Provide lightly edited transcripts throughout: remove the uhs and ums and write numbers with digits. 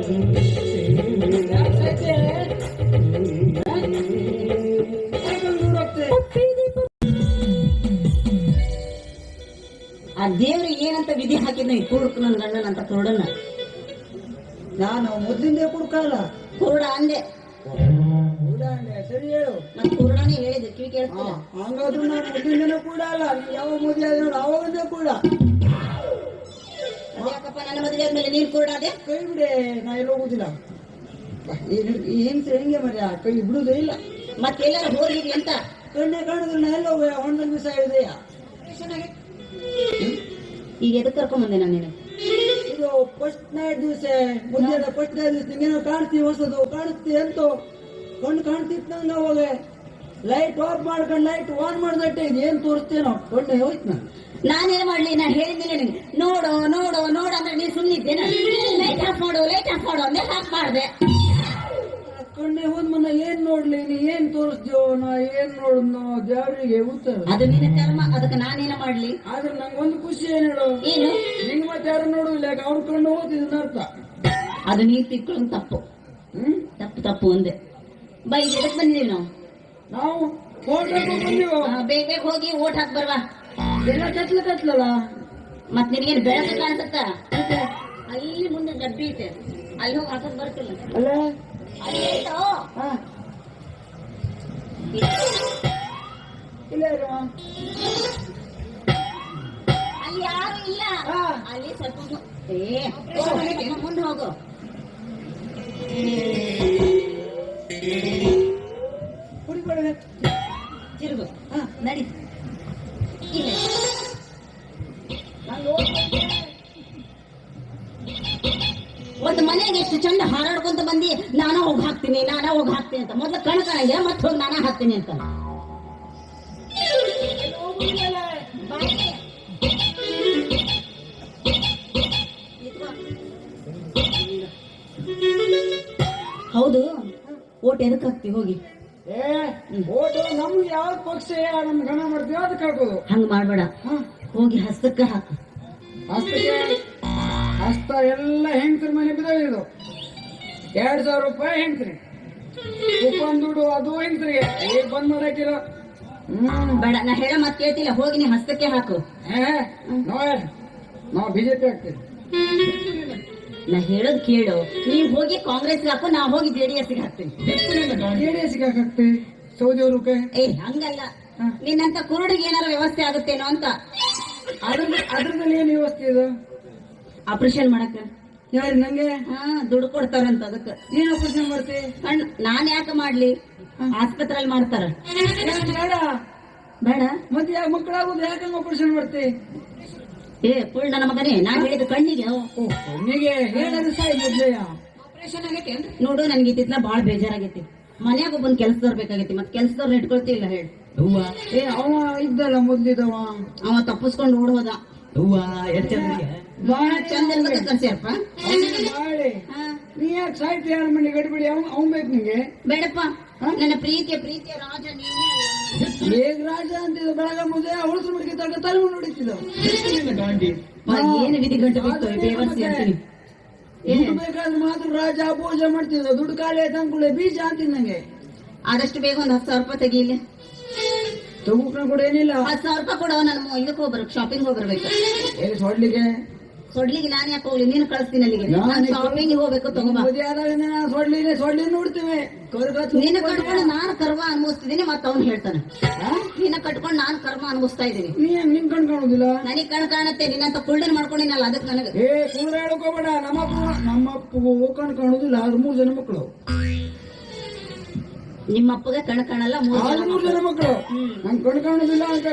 ಆ ದೇವ್ರಿಗೆ ಏನಂತ ವಿಧಿ ಹಾಕಿದ್ನ ಈ ಕುರುಕ್ ನನ್ ಗಂಡನ ಅಂತ ಕುರುಡನ. ನಾನು ಮೊದ್ಲಿಂದೇ ಕುಡ್ಕಲ್ಲ ಕುರುಡ ಅಂದೆ. ಸರಿ ಹೇಳು. ನನ್ ಕುರುಡನೇ ಹೇಳಿದ್ದು ಕಿವಿ ಕೇಳಿಸ್ತಿಲ್ಲ. ಹಂಗಾದ್ರು ನಾನು ಮೊದ್ಲಿಂದನೇ ಕೂಡ ಅಲ್ಲ. ಯಾವ ಮದುವೆ ಆದ ನೋಡು ಅವಾಗಂದೇ ಕೂಡ. ಯಾಕಪ್ಪ ನನ್ನ ಮದುವೆ ಆದ್ಮೇಲೆ ನೀನ್ ಕುರುಡ ಅದೇ? ಕೈ ಬಿಡೆ, ನಾ ಎಲ್ಲ ಹೋಗುದಿಲ್ಲ. ಹೆಂಗೆ ಮರ್ಯ ಕೈ ಬಿಡುದೇ ಇಲ್ಲ. ಮತ್ತೆಲ್ಲಾರು ಹೋಗಿದ್ವಿ ಅಂತ ಕಣ್ಣೆ ಕಾಣುದಿಲ್ಲ. ನಾ ಎಲ್ಲ ಹೊಂಡಲ್ ಬಿಸ ಇದೆಯ. ಈಗ ಎದಕ್ ಕರ್ಕೊಂಡ್ ಬಂದೆ ನಾನು? ಇದು ಫಸ್ಟ್ ನೈಟ್ ದಿವಸ ಮುಂಜಾನೆ ಫಸ್ಟ್ ನೈಟ್ ದಿವಸ ನಿಂಗೇನೋ ಕಾಣ್ತೀವಿ, ಹೊಸದು ಕಾಣಿಸ್ತಿ ಅಂತೂ ಕಣ್ಣು ಕಾಣ್ತಿತ್ತು ನಂಗೆ. ಅವಾಗ ಲೈಟ್ ಆಫ್ ಮಾಡ್ಕೊಂಡು ಲೈಟ್ ಆನ್ ಮಾಡ್ದಟ್ಟೆ ಏನ್ ತೋರಿಸ್ತೇನೋ ಕಣ್ಣೆ ಹೋಯ್ತು. ನಾನೇನ್ ಮಾಡ್ಲಿ? ನಾನು ಹೇಳಿದ್ದಿಲ್ಲ ನಿನ್ಗೆ ನೋಡು ನೋಡು ನೋಡು ಅಂದ್ರೆ ನೀನ್ ಸುಮ್ಮನಿದ್ದೇನೆ. ಲೈಟ್ ಆಫ್ ಮಾಡು ಲೈಟ್ ಆಫ್ ಮಾಡು ಅಂದ್ರೆ ಆಫ್ ಮಾಡ್ದೆ. ಕಣ್ಣೆ ಹೋದ್ ಮನ ಏನ್ ನೋಡ್ಲಿ, ನೀ ಏನ್ ತೋರಿಸ್ತೀವೋ ನಾ ಏನ್ ನೋಡುದು ದೇವರಿಗೆ ಉತ್ತರ. ಅದು ನಿನ್ನ ಕರ್ಮ, ಅದಕ್ಕೆ ನಾನೇನ ಮಾಡ್ಲಿ? ಆದ್ರೆ ನಂಗೊಂದು ಖುಷಿ ಏನ್ ಹೇಳು, ಏನು ನಿಂಗ್ ಮತ್ತೆ ಯಾರು ನೋಡುದಿಲ್ಲ, ಅವ್ರ ಕಣ್ಣು ಹೋಗ್ತಿದ್ ಅರ್ಥ. ಅದು ನೀರ್ ತಿಕ್ಕೊಳ್ಳೋದು ತಪ್ಪು. ತಪ್ಪು ಒಂದೇ. ಬೈ ಎದಕ್ ಬಂದಿದೀವಿ ನಾವು ಓಟ್ ಹಾಕೊಂಡ್ ಬಂದೀವ. ಬೇಗ ಬೇಗ ಹೋಗಿ ಓಟ್ ಹಾಕ್ ಬರ್ವಾ. ಎಲ್ಲ ಕತ್ಲಲ್ಲ. ಮತ್ ನಿನಗೇನು ಬೆಳಗ್ಗೆ ಕಾಣಿಸುತ್ತ? ಅಲ್ಲಿ ಮುಂದೆ ಡಬ್ಬಿ ಐತೆ, ಅಲ್ಲಿ ಹೋಗಿ ಹಾಕಕ್ ಬರ್ತಿಲ್ಲ. ಅಲ್ಲ ಅಲ್ಲಿ ಐತೋ? ಇಲ್ಲ ಅಲ್ಲಿ ಯಾರು ಇಲ್ಲ. ಅಲ್ಲಿ ಸ್ವಲ್ಪ ಮುಂದೆ ಹೋಗು. ತಿರುಗು ನಡಿ. ಇಲ್ಲ ಒಂದು ಮನೆಗೆ ಎಷ್ಟು ಚಂದ ಹಾರಾಡ್ಕೊಂತ ಬಂದಿ. ನಾನ ಹೋಗಿ ಹಾಕ್ತೀನಿ ಅಂತ ಮೊದ್ಲು ಕಣಕಣಗೆ ಮತ್ತೆ ಹೋಗಿ ನಾನ ಹಾಕ್ತೀನಿ ಅಂತ. ಹೌದು, ಓಟ್ ಎದಕ್ ಹಾಕ್ತಿ ಹೋಗಿ? ಓಟು ನಮ್ಗೆ ಯಾವ ಪಕ್ಷ ನಮ್ ಗಣ ಮಾಡ್ತೀವಿ ಅದಕ್ಕೆ ಹಾಕೋದು. ಹಂಗ ಮಾಡ್ಬೇಡ, ಹೋಗಿ ಹಸ್ತಕ್ಕ ಹಾಕು. ಹಸ್ತ ಎಲ್ಲ ಹೆಂಗಸ್ರ ಮನೆ ಬಿದ್ದಾವೆ. ಇದು 2000 ರೂಪಾಯಿ ಹೆಂಗಸ್ರಿ, ಕೂಪನ್ ದುಡ್ಡು ಅದು ಹೆಂಗಸ್ರಿಗೆ ಬಂದ್ ಮಾಡಾಕಿಲ್ಲ. ಬೇಡ, ನಾ ಹೇಳ ಮತ್ ಕೇಳ್ತಿಲ್ಲ, ಹೋಗಿ ನೀ ಹಸ್ತಕ್ಕೆ ಹಾಕು. ನಾವು ಬಿಜೆಪಿ ಹಾಕ್ತೀವಿ. ನಾ ಹೇಳೋದ್ ಕೇಳು, ನೀವ್ ಹೋಗಿ ಕಾಂಗ್ರೆಸ್ ಹಾಕು, ನಾ ಹೋಗಿ JDS ಗೆ ಹಾಕ್ತೀನಿ. JDS ಗೆ ಹಾಕ್ತೀವಿ. ಸೌದಿ ರೂಪಾಯಿ ಹಂಗಲ್ಲ, ನಿನ್ನಂತ ಕುರುಡಿಗೆ ಏನಾರ ವ್ಯವಸ್ಥೆ ಆಗುತ್ತೇನೋ ಅಂತ. ಅದ್ರಲ್ಲಿ ಏನ್ ವ್ಯವಸ್ಥೆ ಇದು? ಆಪರೇಷನ್ ಮಾಡಕ ಯಾರು ನಂಗೆ ದುಡ್ಡು ಕೊಡ್ತಾರಂತ. ಅದಕ್ಕೆ ಏನ್ ಆಪರೇಷನ್ ಮಾಡ್ತಿ? ನಾನ್ ಯಾಕೆ ಮಾಡ್ಲಿ? ಆಸ್ಪತ್ರೆಯಲ್ಲಿ ಮಾಡ್ತಾರ. ಬೇಡ ಬೇಡ ಮತ್ತೆ ಯಾಕೆ ಮಕ್ಕಳಾಗೋದು? ಯಾಕಂಗ ಆಪರೇಷನ್ ಮಾಡ್ತಿ? ಫುಲ್ ನನ್ನ ಮಗನೇ, ನಾನ್ ಹೇಳಿದ ಕಣ್ಣಿಗೆ. ಕಣ್ಣಿಗೆ ಹೇಳೋದು ಸಾಯಿ ಮೊದ್ಲೆಯ ಆಪರೇಷನ್ ಆಗೈತೆ ನೋಡು. ನನ್ಗೆ ಇತ್ತಿತ್ಲ ಬಾಳ ಬೇಜಾರಾಗೈತಿ. ಮನ್ಯಾಗ ಒಬ್ಬನ್ ಕೆಲ್ಸದವ್ರ ಬೇಕಾಗೈತಿ, ಮತ್ ಕೆಲ್ಸದವ್ರನ್ನ ಇಟ್ಕೊಳ್ತಿಲ್ಲ ಹೇಳಿ. ಅವ ಇದ್ದಲ್ಲ ಮೊದ್ಲಿದವ, ಅವ ತಪ್ಪಿಸ್ಕೊಂಡು ಓಡೋದ. ಬಾಳ ಚಂದ ಇರ್ಬೇಕ ಕನ್ಸಿಯಪ್ಪ. ನೀ ಯಾಕೆ ಸಾಯ್ತಿ? ಯಾರ ಮನೆ ಗಡಿಬಿಡಿ ಅವ್ನ್ ಬೇಕು ನಿಂಗೆ? ಬೇಡಪ್ಪ, ನನ್ನ ಪ್ರೀತಿಯ ರಾಜ ನೀನೇ. ಹೇಗ್ ರಾಜ ಅಂತಿದ್ದ ಬೆಳಗ ಮುದ್ದೆ ಉಳಿಸು ಮುಡಿಕೆ ತಗ ತಲೆ ನೋಡಿತಿದ್ದ. ಏನು ವಿಧಿ ಗಂಟು ಬಿತ್ತು ಬೇವರ್ಸಿ ಅಂತೀನಿ. ದುಡ್ಡು ಬೇಕಾದ್ರೆ ಮಾತ್ರ ರಾಜ ಪೂಜೆ ಮಾಡ್ತಿದ್ದ. ದುಡ್ಡು ಖಾಲಿ ತಂದ್ಕೊಳ್ಳೆ ಬೀಜ ಅಂತೀನಿ ನಂಗೆ. ಆದಷ್ಟು ಬೇಗ ಒಂದ್ 10,000 ರೂಪಾಯಿ ತೆಗೀಲಿ. ತಗೋಕ್ನ ಕೂಡ ಏನಿಲ್ಲ. 10,000 ರೂಪಾಯಿ ಕೊಡೋ. ನಾನು ಇದಕ್ಕೆ ಹೋಗ್ಬರ್ಬೇಕು, ಶಾಪಿಂಗ್ ಹೋಗ್ಬರ್ಬೇಕು. ಸೊಡ್ಲಿಗೆ ನಾನು ಯಾಕೆ ಹೋಗ್ಲಿ? ನೀನು ಕಳಿಸ್ತೀನಿ ಅಲ್ಲಿಗೆ. ಶಾಪಿಂಗ್ ಹೋಗ್ಬೇಕು, ತಗೋಬಾ. ಸೊಡ್ಲಿ ನೋಡ್ತೇವೆ. ನಿನ್ನ ಕಟ್ಕೊಂಡು ನಾನು ಕರ್ಮ ಅನುಭವಿಸ್ತಿದ್ದೀನಿ, ಮತ್ತ ಅವ್ನು ಹೇಳ್ತಾನೆ ನಿನ್ನ ಕಟ್ಕೊಂಡು ನಾನು ಕರ್ಮ ಅನುಭವಿಸ್ತಾ ಇದ್ದೀನಿ. ನಿನ್ ಕಣ್ ಕಾಣುದಿಲ್ಲ? ನನಗ್ ಕಣ್ ಕಾಣತ್ತೆ. ನಿನ್ನಂತ ಕುಳ್ಳಿನ ಮಾಡ್ಕೊಂಡಿನಲ್ಲ, ಅದಕ್ಕೆ ನನಗೆ ಕುಳ್ಳ ಹೇಳ್ಕೋಬೇಡ. ನಮ್ಮಪ್ಪಗೂ ಕಣ್ ಕಾಣುದಿಲ್ಲ. 3 ಜನ ಮಕ್ಕಳು. ನಿಮ್ಮಪ್ಪಗೆ ಕಣ್ ಕಾಣಲ್ಲ? 3 ಜನ ಮಕ್ಕಳು. ನನ್ ಕಣ್ ಕಾಣುದಿಲ್ಲ ಅಂತ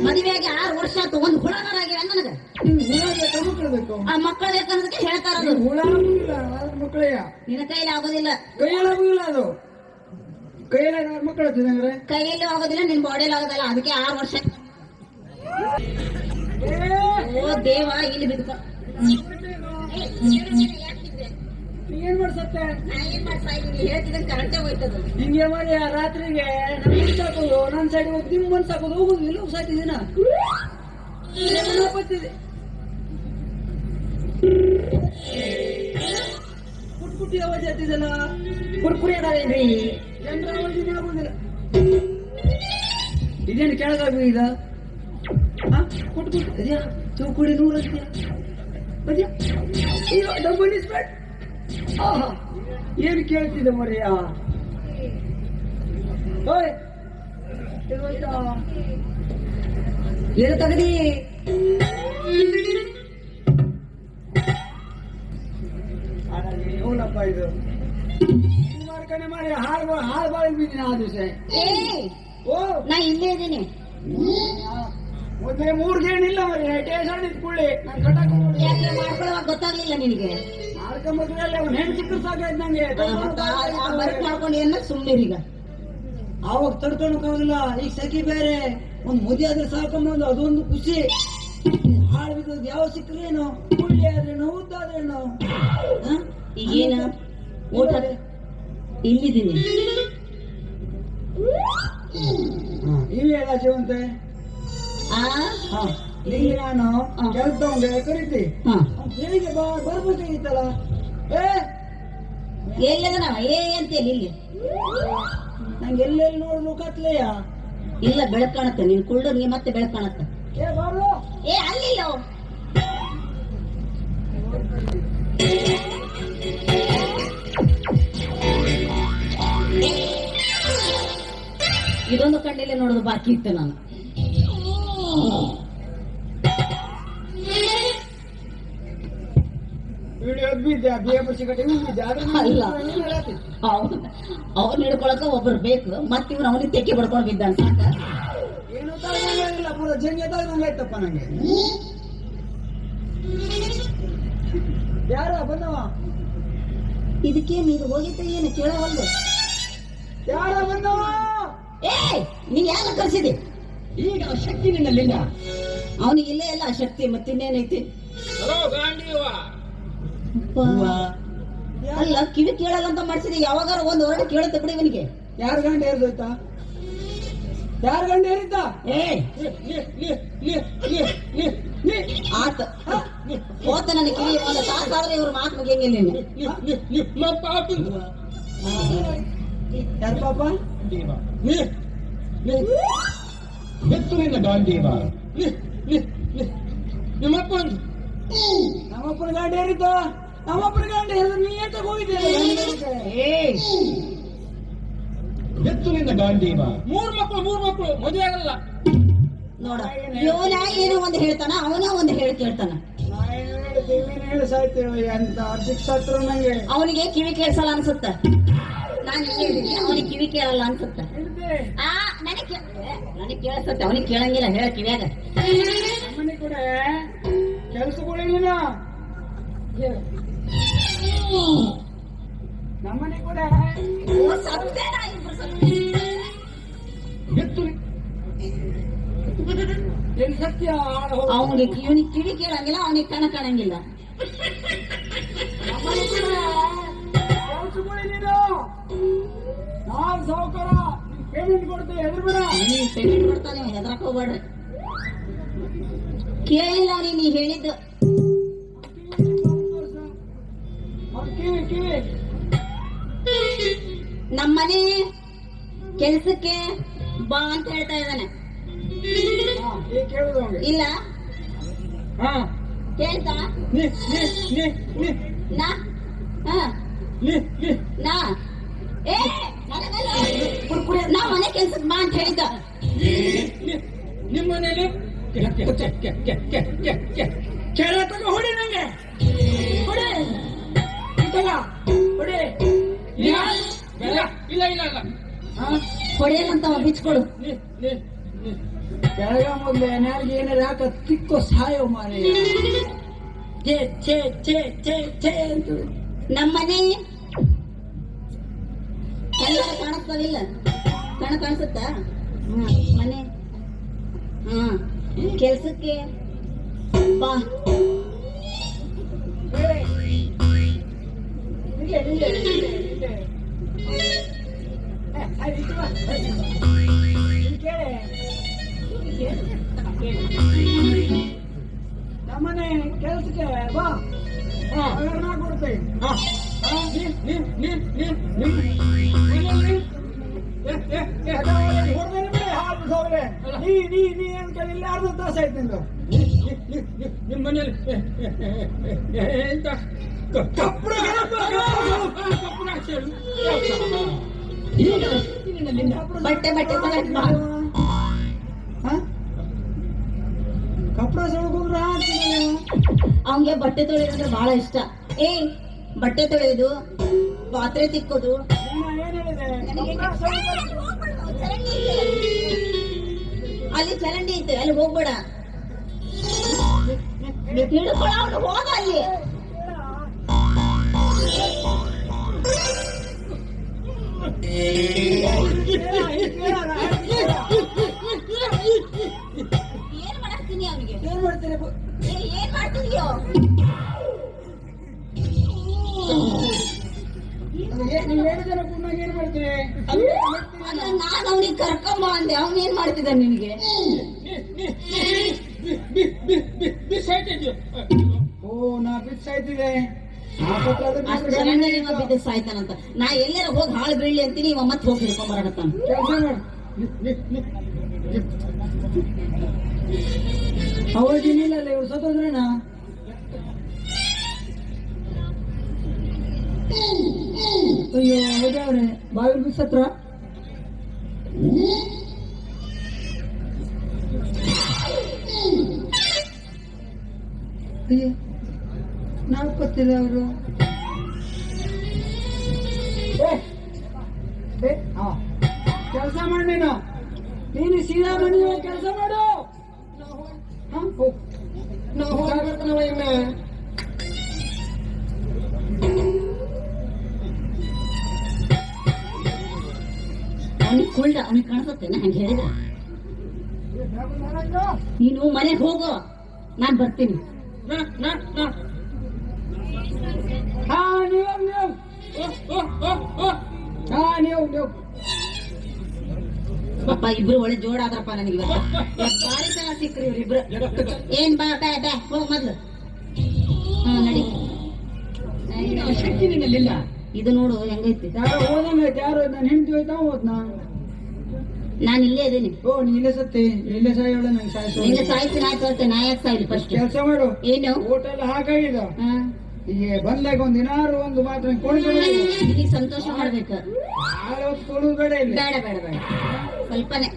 ಮದುವೆಯಾಗಿ 6 ವರ್ಷ ಆಯ್ತು, ಒಂದು ಹುಳಗಾರಾಗಿಲ್ಲ ನನಗೆ. ಮಕ್ಕಳು ಆ ಮಕ್ಕಳು ಬೇಕನ್ನೋದಕ್ಕೆ ಹೇಳ್ತಾರ. ಹುಳ ಆಗುದಿಲ್ಲ ಮಕ್ಕಳೇ, ನಿನ್ನ ಕೈಯಲ್ಲಿ ಆಗೋದಿಲ್ಲ. ಕೈಯಲ್ಲಿ ಆಗುದಿಲ್ಲ. ಅದು ಕೈಯಲ್ಲಿ ಮಕ್ಕಳು ಕೈಯಲ್ಲಿ ಆಗೋದಿಲ್ಲ, ನಿನ್ ಬಾಡಿಯಲ್ಲಿ ಆಗೋದಿಲ್ಲ. ಅದಕ್ಕೆ 6 ವರ್ಷ. ಓ ದೇವ, ಇಲ್ಲಿ ಬಿದ್ದ ಏನ್ ಮಾಡ್ಸತ್ತೆ? ಹೇಳ್ತಿದ್ದಂಗೆ ಕರೆಕ್ಟೇ ಹೋಯ್ತದ. ಹಿಂಗೆ ಮಾಡಿ ರಾತ್ರಿಗೆ ಸಾಕೋದು, ನನ್ ಸೈಡ್ ಹೋಗಿ ನಿಮ್ ಮನ್ಸ್ ಸಾಕೋದು. ಹೋಗುದಿಲ್ಲ ಸಾಯ್ತಿದ್ದೀನ ಬತ್ತಿದೆ. ಕುರ್ಕುರಿ ಆವಾಜ್ ಆಗ್ತಿದಲ್ಲ. ಕುರ್ಕುರಿ ಅದಾವೇನ್ರಿ? ಜನರ ಆವಾಜಿನ ಆಗುದಿಲ್ಲ. ಇದೇನು ಕೆಳಗಾಗಿ ಈಗ ಕೊಟ್ಟು ಅದ್ಯಾ ಚೌಕುಡಿ 100 ಅಂತೀಯ ಅದ್ಯಾ ಅಯ್ಯೋ ಡಬಲ್ ಇಸ್ಪೆಟ್. ಆಹಾ ಏನು ಕೇಳ್ತಿದ್ದೆ ಮರ್ಯಾ. ಓಯ್ ಏನು ತಗದಿ ಅವನಪ್ಪ ಇದು ಮಾಡ್ಕೊಂಡೆ ಮಾಡಿ ಹಾಳು ಬಾಳಿ ಬಿದ್ದೀನಿ ಆ ದಿವಸ. ಓ ನಾ ಇಲ್ಲೇ ಇದ್ದೀನಿ. ಒಂದೇ 3 ಗೇಣಿಲ್ಲ ಮರಿ ಟೇಷನ್ ಇಟ್ಕೊಳ್ಳಿ ನಾನು ಕಟ್ಟಾಕ ಯಾಕೆ ಮಾಡ್ಕೊಳ್ಳೋವಾಗ ಗೊತ್ತಾಗ್ಲಿಲ್ಲ ನಿನಗೆ? ಆಡ್ಕೊಂಬದ್ರಲ್ಲಿ ಅವ್ನು ಹೆಣ್ಣು ಸಿಕ್ಕರು ಸಾಕಾಯ್ತು ನಂಗೆ. ಬರ್ಕ್ ಮಾಡ್ಕೊಂಡು ಏನ ಸುಮ್ಮನಿರೀಗ. ಆವಾಗ ತಡ್ಕೊಳಕ್ಕಾಗಲ್ಲ. ಈಗ ಸಖಿ ಬೇರೆ ಒಂದ್ ಮದುವೆ ಆದ್ರೆ ಸಾಕೊಂಬಂದು ಅದೊಂದು ಖುಷಿ. ಹಾಳು ಬಿದ್ದೋದು ಯಾವ ಸಿಕ್ಕರೇನು ಕುಳ್ಳಿ ಆದ್ರೇನು ಉದ್ದಾದ್ರೇನು. ಈಗೇನು ಊಟ ಇಲ್ಲಿದ್ದೀನಿ. ಇವೆ ಎಲ್ಲ ಜೀವಂತೆ. ಈಗ ನಾನು ಕೆಲಸ ಕರಿತಿ ಬೆಳಿಗ್ಗೆ ಬರ್ಬೇಕಾಗಿತ್ತಲ್ಲ. ಎಲ್ಲದನ ಏ ಅಂತೇಳಿ ಇಲ್ಲಿ ನಂಗೆ ಎಲ್ಲೆಲ್ಲಿ ನೋಡ್ಲು ಕತ್ಲೆಯ. ಇಲ್ಲ ಬೆಳಕು ಕಾಣುತ್ತೆ ನೀನ್ ಕುಳ್ಳನಿಗೆ ಮತ್ತೆ ಬೆಳಕು ಕಾಣುತ್ತೆ. ಏ ಅಲ್ಲಿಲ್ಲ ಇದೊಂದು ಕಣ್ಣಲ್ಲಿ ನೋಡೋದು ಬಾಕಿ ಇತ್ತು ನಾನು. ಅಲ್ಲ ಅವ್ರು ಹಿಡ್ಕೊಳಕ ಒಬ್ರು ಬೇಕು. ಮತ್ತೆ ಇವ್ರು ಅವನಿಗೆ ತೆಕ್ಕಿ ಬಡ್ಕೊಂಡು ಬಿದ್ದಾನೆ ಸಾಕ. ಏನು ಇಲ್ಲ ಪೂರ ಜಂಗೆ ಆಯ್ತಪ್ಪ ನಂಗೆ. ಯಾರ ಬಂದವ? ಇದಕ್ಕೆ ನೀನು ಹೋಗಿದ್ದ ಏನು ಕೇಳವಲ್ದು. ಯಾರ ಬಂದವ? ಏ ನೀನ್ ಯಾರ ಕರ್ಸಿದಿ? ಈಗ ಶಕ್ತಿ ನಿನ್ನಲ್ಲಿಲ್ಲ. ಅವನಿಗೆ ಇಲ್ಲೇ ಎಲ್ಲ ಶಕ್ತಿ ಮತ್ತಿನ್ನೇನೈತಿ. ಅಲ್ಲ ಕಿವಿ ಕೇಳಲ್ಲ ಅಂತ ಮಾಡ್ಸಿದಿ. ಯಾವಾಗಾರ ಒಂದ್ ಹೊರಡು ಕೇಳುತ್ತೆ ಬಿಡಿ ಇವನಿಗೆ. ಯಾರ ಗಂಡ ಏರ್ದೋಯ್ತಾ? ಯಾರ ಗಂಡ ಏರಿದ್ದ? ಆತ ಹೋತ ನನ್ನ ಕಿವಿ ಒಂದು ತಾಸಾದ್ರೆ ಇವ್ರ ಮಾತು ಮುಗಿಯಂಗಿಲ್ಲ. ಯಾರ ಪಾಪ? ಬೆತ್ತುರಿನ ಗಾಂಧೀವ ನಿಮ್ಮಪ್ಪನ ನಮ್ಮಪ್ಪನ ಗಂಡ ಏರಿದ್ದ. ನಮ್ಮಪ್ಪನ ಗಂಡ ಹೇಳಿದ್ರೆ ನೀ ಎಂತ ಹೋಗಿದ್ದೆ? ಬೆತ್ತುರಿನ ಗಾಂಧೀವ 3 ಮಕ್ಕಳು ಮದುವೆ ಆಗಲ್ಲ ನೋಡ ಇವನ ಏನೋ ಒಂದು ಹೇಳ್ತಾನ, ಅವನ ಒಂದು ಹೇಳಿ ಕೇಳ್ತಾನ. ಹೇಳಿ ಸಾಯ್ತೇವೆ ಅಂತ ಶಿಕ್ಷಕರು ನಂಗೆ. ಅವನಿಗೆ ಕಿವಿ ಕೇಳಿಸಲ್ಲ ಅನ್ಸುತ್ತ. ನಾನು ಹೇಳಿದ್ದೀನಿ ಅವನಿಗೆ ಕಿವಿ ಕೇಳಲ್ಲ ಅನ್ಸುತ್ತ. ನನಗೆ ಕೇಳಿಸುತ್ತೆ, ಅವನಿಗೆ ಕೇಳಂಗಿಲ್ಲ. ಹೇಳ ಕಿವ್ಯಾಗ ನಮ್ಮನೆ ಕೂಡ ಕೆಲಸಗಳು ನೀನ ನಮ್ಮನೆ ಕೂಡ ಎಲ್ಲಿ ಸತ್ಯ. ಅವನಿಗೆ ಕಿವಿ ಕೇಳಂಗಿಲ್ಲ, ಅವನಿಗೆ ಕಣ ಕಾಣಂಗಿಲ್ಲ. ನಮ್ಮನೆ ಕೂಡ ಕೆಲಸಗಳು ನೀನು. ನಾನ್ ಸಾವುಕಾರ ಪೇಮೆಂಟ್ ಕೊಡ್ತೇವೆ. ಹೆದರ್ಬೇಡ. ನೀನ್ ಪೇಮೆಂಟ್ ಕೊಡ್ತಾನೆ, ಹೆದರಕ್ ಹೋಗ್ಬೇಡ್ರಿ. ಕೇಳಿಲ್ಲ ನೀ ಹೇಳಿದ್ದು. ಕಿವಿ ನಮ್ಮನೆ ಕೆಲ್ಸಕ್ಕೆ ಬಾ ಅಂತ ಹೇಳ್ತಾ ಇದ್ದಾನೆ. ಇಲ್ಲ ಕೇಳ್ತಾ ನಾ ನಾ ಏ ನಾ ಮನೆ ಕೆಲ್ಸಕ್ಕೆ ಬಾ ಅಂತ ಹೇಳಿದ್ದ. ನಿಮ್ಮ ಮನೇಲಿ ಕೆಳ ತಗ ಹೊಡಿ ನಂಗೆ. ಹೊಡಿ ಹೊಡಿ. ಇಲ್ಲ ಹೊಡೆಯಲ್ಲಂತ ಬಿಚ್ಕೊಡು. ಕೆಳಗ ಮೊದ್ಲು ಏನಾರಿಗೆ ಏನಾರು ಹಾಕ ತಿಕ್ಕೋ ಸಾಯೋ ಮಾರಿ. ಅಂತ ನಮ್ಮನೆ ಎಲ್ಲರೂ ಕಾಣಿಸ್ತದಿಲ್ಲ. ಕಾಣಿಸುತ್ತ ಮನೆ. ಕೆಲ್ಸಕ್ಕೆ ಬಾ. ನಮ್ಮನೆ ಕೆಲ್ಸಕ್ಕೆ ಬಾ. ಕೊಡ್ತ ಮಾಡ್ತಾ ಇದ್ದೀನಿ. ಹೊರ್ದೇನೆ ಬಿಡಿ, ಹಾಳು ಬಿಡೋವ್ರೆ. ನೀ ಅಂತ ಇಲ್ಲಿ ಅರ್ಧ ತಾಸು ಆಯ್ತು ನಿಂದು. ನಿಮ್ಮ ಮನೇಲಿ ಎಂತ ಕಪ್ಪಡ ಬಟ್ಟೆ ತಗೊಂಡ್ ಬಾ. ಕಪ್ಪಡ ಸೊಳ್ಕೊಂಡ್ರ ಅವನ್ಗೆ ಬಟ್ಟೆ ತೊಳೆಯೋದಂದ್ರೆ ಬಹಳ ಇಷ್ಟ. ಏ ಬಟ್ಟೆ ತೊಳೆಯೋದು, ಪಾತ್ರೆ ತಿಕ್ಕೋದು. ಏನ್ ಹೇಳಿದೆ? ಅಲ್ಲಿ ಚರಂಡಿ ಐತೆ, ಅಲ್ಲಿ ಹೋಗ್ಬೇಡ. ಹಿಡ್ಕೊಳ, ಅವ್ನು ಹೋಗ ಅಲ್ಲಿ. ಏನ್ ಮಾಡಾಕ್ತೀನಿ ಅವನಿಗೆ? ಏನ್ ಮಾಡ್ತೀರಿ? ಏನ್ ಮಾಡ್ತಿದ್ಯೋ? ನೀವ್ ಹೇಳಿದ್ರೆ ಪುಣ್ಯ ಏನ್ ಮಾಡ್ತೀರಿ? ಅಲ್ಲ, ನಾನ್ ಅವನಿಗೆ ಕರ್ಕೊಂಬ ಅಂದೆ, ಅವನೇನ್ ಮಾಡ್ತಿದ್ದ ನಿನಗೆ? ಓ, ನಾ ಬಿಟ್ಟು ಸಾಯ್ತಿದೆ. ಅಷ್ಟು ಚರಂಡಿ ಇವ ಬಿದ್ದು ಸಾಯ್ತಾನಂತ. ನಾ ಎಲ್ಲಾರ ಹೋಗಿ ಹಾಳು ಬೀಳ್ಲಿ ಅಂತೀನಿ, ಇವ ಮತ್ತೆ ಹೋಗಿ ಹಿಡ್ಕೊಂಡ್ ಬರಕತ್ತಾನ. ಕೆಲಸ ಮಾಡು. ಅವಾಗಿನಿಲ್ಲ ಇವ್ರು ಸತ್ತೋದ್ರೇನ? ಅಯ್ಯೋ ಹೋಗ್ಯಾವ್ರೆ, ಬಾವಿ ಬಿಸತ್ರ. ಅಯ್ಯೋ, ನಾವು ಗೊತ್ತಿಲ್ಲ ಅವರು. ಕೆಲಸ ಮಾಡಿ ನೀನು ಸೀದಾ ಮನೆ ಕೆಲಸ ಮಾಡು. ನಾವು ಹೋಗ್ತಾನವ ಇನ್ನ. ಅವನಿಗೆ ಕುಳ್ಳ, ಅವನಿಗೆ ಕಾಣಿಸುತ್ತೇನೆ ಹಂಗೆ ಹೇಳಿದ. ನೀನು ಮನೆಗೆ ಹೋಗು, ನಾನ್ ಬರ್ತೀನಿ. ಹಾ, ನೀವು ಪಾಪ ಇಬ್ರು ಒಳ್ಳೆ ಜೋಡ ಆದ್ರಪ್ಪ ನನಗೆ ಇವತ್ತು. ಬಾರಿ ಚೆನ್ನಾಗಿ ಸಿಕ್ಕ್ರಿ ಇವ್ರಿಬ್ರು. ಏನ್ ಬಾ ಬಾ ಬಾ ಹೋಗ್ ಮೊದ್ಲು. ನಡಿ. ಶಕ್ತಿ ನಿನ್ನಲ್ಲಿಲ್ಲ. ಇದು ನೋಡು ಹೆಂಗೈತಿ. ಯಾರೋ ಹೋದಂಗೈತೆ, ಯಾರು ನಾನು ಹೆಂಡತಿ ಹೋಯ್ತಾ ಹೋದ್ನಾ? ನಾನು ಇಲ್ಲೇ ಇದೀನಿ. ಓ, ನೀಲೆ ಸತ್ತಿ, ನೀಲೆ ಸಾಯೋಳ ನಂಗೆ ಸಾಯಿಸೋ. ನಿನ್ನ ಸಾಯ್ತೀನಿ ಆಯ್ತು, ನಾ ಯಾಕೆ ಸಾಯ್ಲಿ ಫಸ್ಟ್? ಕೆಲಸ ಮಾಡು. ಏನು ಊಟ ಎಲ್ಲ ಹಾಕಾಗಿದ. ಈಗ ಬಂದಾಗ ಒಂದ್ ದಿನಾರು ಒಂದು ಮಾತ್ರ ಕೊಡ್ಬೇಡ. ನಿನಗೆ ಸಂತೋಷ ಮಾಡ್ಬೇಕು. ಆಳೆ ಹೊತ್ತು ಕೊಡುದು ಬೇಡ ಇಲ್ಲ. ಬೇಡ ಬೇಡ ಬೇಡ, ಸ್ವಲ್ಪನೇ.